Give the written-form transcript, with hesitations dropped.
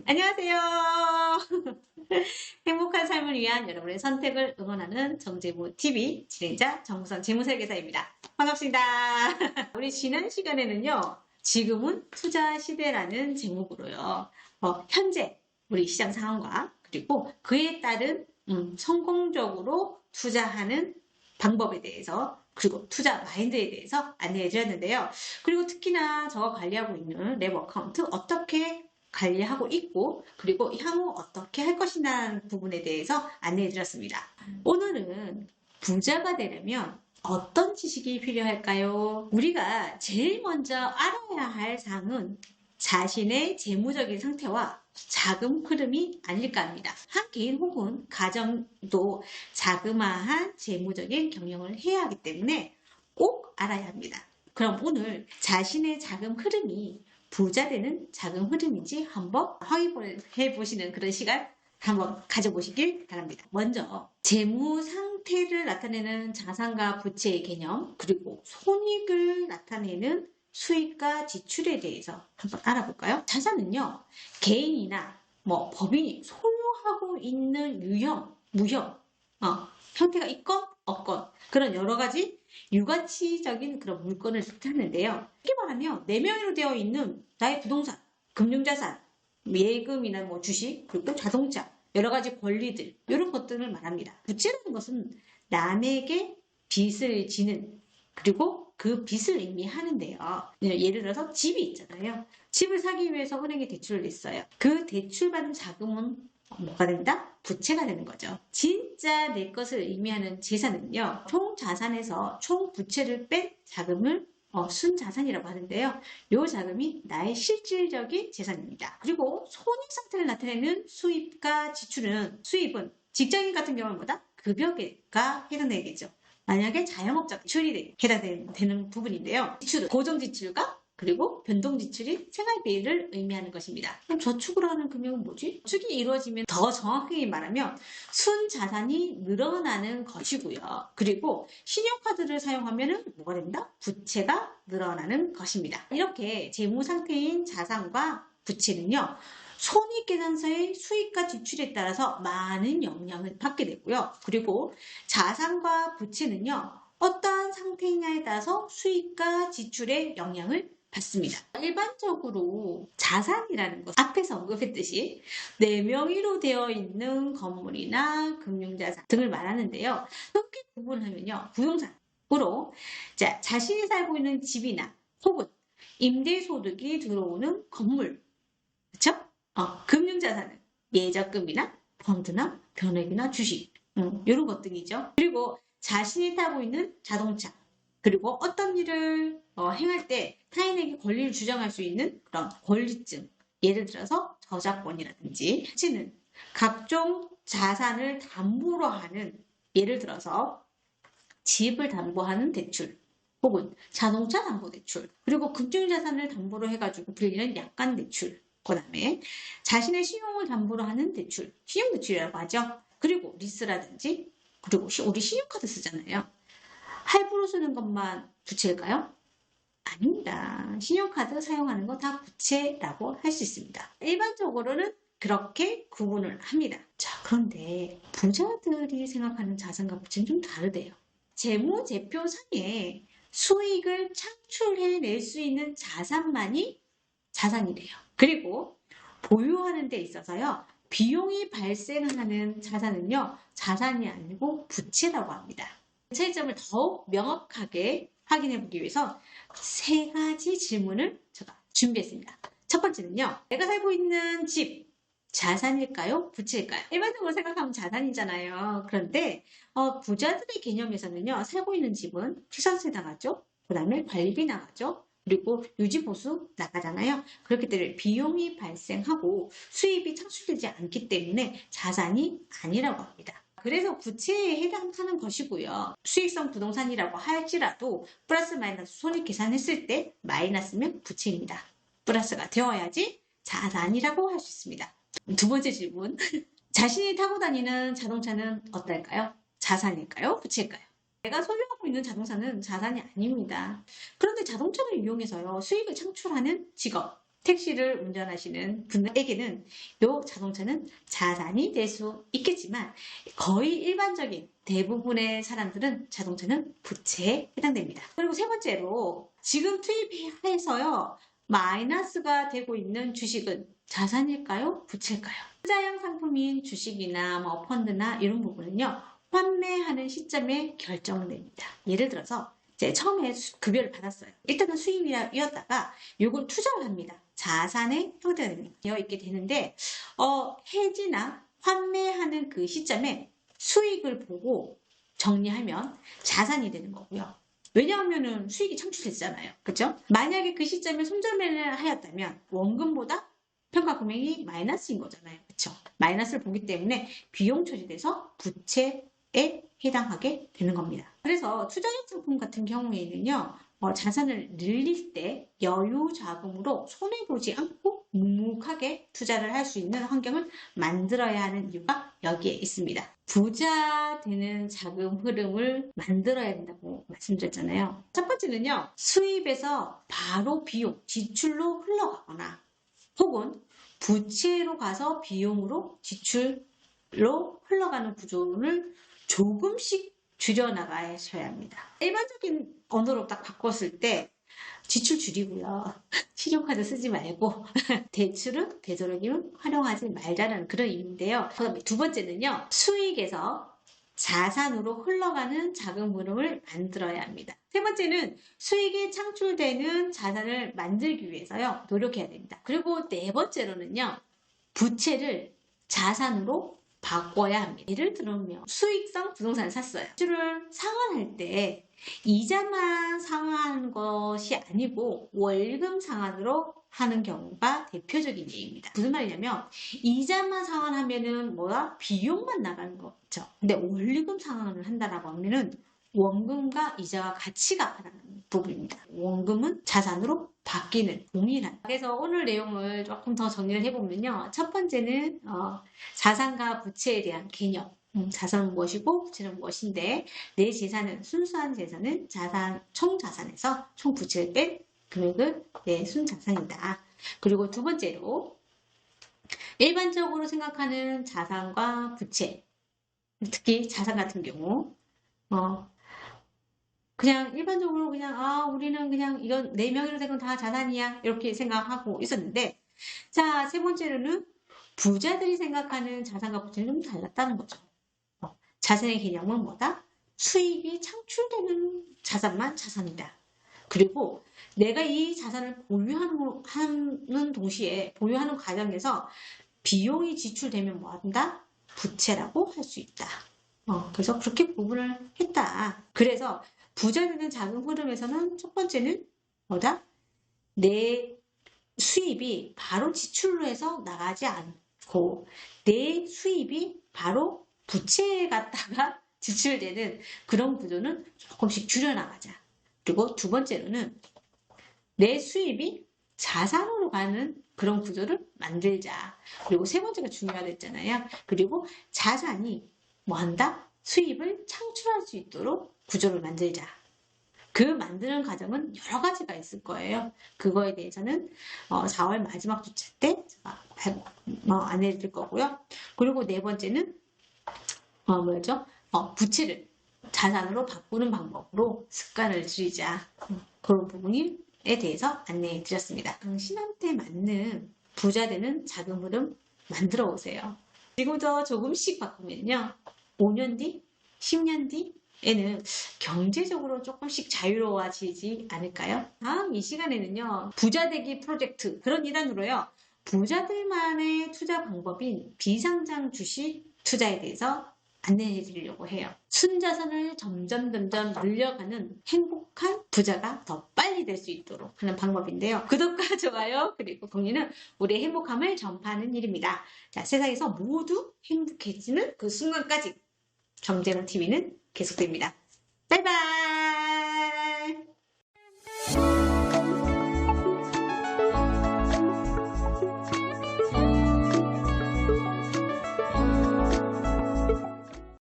안녕하세요. 행복한 삶을 위한 여러분의 선택을 응원하는 정재무TV 진행자 정무선 재무설계사입니다. 반갑습니다. 우리 지난 시간에는요. 지금은 투자 시대라는 제목으로요. 현재 우리 시장 상황과 그리고 그에 따른 성공적으로 투자하는 방법에 대해서 그리고 투자 마인드에 대해서 안내해 드렸는데요. 그리고 특히나 저가 관리하고 있는 랩 어카운트 어떻게 관리하고 있고 그리고 향후 어떻게 할 것이라는 부분에 대해서 안내해 드렸습니다. 오늘은 부자가 되려면 어떤 지식이 필요할까요? 우리가 제일 먼저 알아야 할 사항은 자신의 재무적인 상태와 자금 흐름이 아닐까 합니다. 한 개인 혹은 가정도 자그마한 재무적인 경영을 해야 하기 때문에 꼭 알아야 합니다. 그럼 오늘 자신의 자금 흐름이 부자 되는 자금 흐름인지 한번 확인해 보시는 그런 시간 한번 가져보시길 바랍니다. 먼저 재무 상태를 나타내는 자산과 부채의 개념 그리고 손익을 나타내는 수익과 지출에 대해서 한번 알아볼까요? 자산은요 개인이나 법인이 소유하고 있는 유형, 무형 형태가 있건 없건 그런 여러 가지 유가치적인 그런 물건을 뜻하는데요. 쉽게 말하면 네 명으로 되어 있는 나의 부동산, 금융자산, 예금이나 주식, 그리고 자동차, 여러 가지 권리들 이런 것들을 말합니다. 부채라는 것은 남에게 빚을 지는 그리고 그 빚을 의미하는데요. 예를 들어서 집이 있잖아요. 집을 사기 위해서 은행에 대출을 냈어요. 그 대출받은 자금은 뭐가 된다? 부채가 되는 거죠. 진짜 내 것을 의미하는 재산은요. 총 자산에서 총 부채를 뺀 자금을 순자산이라고 하는데요. 이 자금이 나의 실질적인 재산입니다. 그리고 손익 상태를 나타내는 수입과 지출은 수입은 직장인 같은 경우는 뭐다? 급여가 해당되겠죠. 만약에 자영업자 지출이 해당되는 부분인데요. 지출은 고정지출과 그리고 변동지출이 생활비를 의미하는 것입니다. 그럼 저축을 하는 금액은 뭐지? 저축이 이루어지면 더 정확하게 말하면 순자산이 늘어나는 것이고요. 그리고 신용카드를 사용하면 뭐가 됩니다? 부채가 늘어나는 것입니다. 이렇게 재무상태인 자산과 부채는요. 손익계산서의 수익과 지출에 따라서 많은 영향을 받게 되고요. 그리고 자산과 부채는요. 어떠한 상태이냐에 따라서 수익과 지출에 영향을 받습니다. 일반적으로 자산이라는 것, 앞에서 언급했듯이 네 명의로 되어 있는 건물이나 금융자산 등을 말하는데요. 이렇게 구분하면요. 부동산으로 자신이 살고 있는 집이나 혹은 임대소득이 들어오는 건물, 그렇죠? 금융자산은 예적금이나 펀드나 변액이나 주식 이런 것들이죠. 그리고 자신이 타고 있는 자동차 그리고 어떤 일을 행할 때 타인에게 권리를 주장할 수 있는 그런 권리증 예를 들어서 저작권이라든지 부채는 각종 자산을 담보로 하는 예를 들어서 집을 담보하는 대출 혹은 자동차 담보 대출 그리고 금융자산을 담보로 해가지고 빌리는 약관 대출 그 다음에 자신의 신용을 담보로 하는 대출, 신용대출이라고 하죠. 그리고 리스라든지 그리고 우리 신용카드 쓰잖아요. 할부로 쓰는 것만 부채일까요? 아닙니다. 신용카드 사용하는 거 다 부채라고 할 수 있습니다. 일반적으로는 그렇게 구분을 합니다. 자, 그런데 부자들이 생각하는 자산과 부채는 좀 다르대요. 재무제표상에 수익을 창출해낼 수 있는 자산만이 자산이래요. 그리고 보유하는 데 있어서요. 비용이 발생하는 자산은요. 자산이 아니고 부채라고 합니다. 차이점을 더욱 명확하게 확인해 보기 위해서 세 가지 질문을 제가 준비했습니다. 첫 번째는요. 내가 살고 있는 집 자산일까요? 부채일까요? 일반적으로 생각하면 자산이잖아요. 그런데 부자들의 개념에서는요. 살고 있는 집은 취산세 나가죠. 그 다음에 관리비 나가죠. 그리고 유지보수 나가잖아요. 그렇기 때문에 비용이 발생하고 수입이 창출되지 않기 때문에 자산이 아니라고 합니다. 그래서 부채에 해당하는 것이고요. 수익성 부동산이라고 할지라도 플러스 마이너스 손익 계산했을 때 마이너스면 부채입니다. 플러스가 되어야지 자산이라고 할 수 있습니다. 두 번째 질문. 자신이 타고 다니는 자동차는 어떨까요? 자산일까요? 부채일까요? 내가 소유하고 있는 자동차는 자산이 아닙니다. 그런데 자동차를 이용해서요, 수익을 창출하는 직업, 택시를 운전하시는 분에게는 이 자동차는 자산이 될 수 있겠지만 거의 일반적인 대부분의 사람들은 자동차는 부채에 해당됩니다. 그리고 세 번째로 지금 투입해서요 마이너스가 되고 있는 주식은 자산일까요? 부채일까요? 투자형 상품인 주식이나 뭐 펀드나 이런 부분은요 환매하는 시점에 결정됩니다. 예를 들어서 이제 처음에 급여를 받았어요. 일단은 수입이었다가 이걸 투자를 합니다. 자산의 형태가 되어 있게 되는데 해지나 환매하는 그 시점에 수익을 보고 정리하면 자산이 되는 거고요. 왜냐하면 수익이 창출됐잖아요. 그렇죠? 만약에 그 시점에 손절매를 하였다면 원금보다 평가 금액이 마이너스인 거잖아요. 그렇죠? 마이너스를 보기 때문에 비용 처리돼서 부채에 해당하게 되는 겁니다. 그래서 투자형 상품 같은 경우에는요. 자산을 늘릴 때 여유 자금으로 손해보지 않고 묵묵하게 투자를 할 수 있는 환경을 만들어야 하는 이유가 여기에 있습니다. 부자 되는 자금 흐름을 만들어야 된다고 말씀드렸잖아요. 첫 번째는요. 수입에서 바로 비용, 지출로 흘러가거나 혹은 부채로 가서 비용으로 지출로 흘러가는 구조를 조금씩 줄여나가셔야 합니다. 일반적인 언어로 딱 바꿨을 때 지출 줄이고요. 신용카드 쓰지 말고 대출은 되도록이면 활용하지 말자는 그런 의미인데요. 그다음에 두 번째는요. 수익에서 자산으로 흘러가는 자금 흐름을 만들어야 합니다. 세 번째는 수익이 창출되는 자산을 만들기 위해서요. 노력해야 됩니다. 그리고 네 번째로는요. 부채를 자산으로 바꿔야 합니다. 예를 들면 수익성 부동산을 샀어요. 수익을 상환할 때 이자만 상환하는 것이 아니고 월금 상환으로 하는 경우가 대표적인 예입니다. 무슨 말이냐면 이자만 상환하면은 비용만 나가는 거죠. 근데 원리금 상환을 한다라고 하면은 원금과 이자와 같이 갚아나가는 부분입니다. 원금은 자산으로 바뀌는 동일한. 그래서 오늘 내용을 조금 더 정리를 해보면요. 첫 번째는 자산과 부채에 대한 개념. 자산은 무엇이고 부채는 무엇인데 내 재산은 순수한 재산은 총 자산에서 총 부채를 뺀 금액을 내 순자산이다. 그리고 두 번째로 일반적으로 생각하는 자산과 부채 특히 자산 같은 경우 그냥 일반적으로 그냥 우리는 그냥 이건 내 명의로 된 건 다 자산이야 이렇게 생각하고 있었는데 자, 세 번째로는 부자들이 생각하는 자산과 부채는 좀 달랐다는 거죠. 자산의 개념은 뭐다? 수익이 창출되는 자산만 자산이다. 그리고 내가 이 자산을 보유하는 동시에 보유하는 과정에서 비용이 지출되면 뭐한다? 부채라고 할 수 있다. 그래서 그렇게 구분을 했다. 그래서 부자 되는 자금 흐름에서는 첫 번째는 뭐다? 내 수입이 바로 지출로 해서 나가지 않고 내 수입이 바로 부채에 갔다가 지출되는 그런 구조는 조금씩 줄여나가자. 그리고 두 번째로는 내 수입이 자산으로 가는 그런 구조를 만들자. 그리고 세 번째가 중요하겠잖아요. 그리고 자산이 뭐한다? 수입을 창출할 수 있도록 구조를 만들자. 그 만드는 과정은 여러 가지가 있을 거예요. 그거에 대해서는 4월 마지막 주차 때 제가 안내해드릴 거고요. 그리고 네 번째는 부채를 자산으로 바꾸는 방법으로 습관을 들이자. 그런 부분에 대해서 안내해 드렸습니다. 당신한테 맞는 부자 되는 자금 흐름 만들어 오세요. 지금부터 조금씩 바꾸면요. 5년 뒤, 10년 뒤에는 경제적으로 조금씩 자유로워지지 않을까요? 다음 이 시간에는요. 부자 되기 프로젝트 그런 일환으로요. 부자들만의 투자 방법인 비상장 주식 투자에 대해서 안내해 드리려고 해요. 순자산을 점점 늘려가는 행복한 부자가 더 빨리 될 수 있도록 하는 방법인데요. 구독과 좋아요 그리고 공유는 우리의 행복함을 전파하는 일입니다. 자, 세상에서 모두 행복해지는 그 순간까지 정재훈TV는 계속됩니다. 바이바이.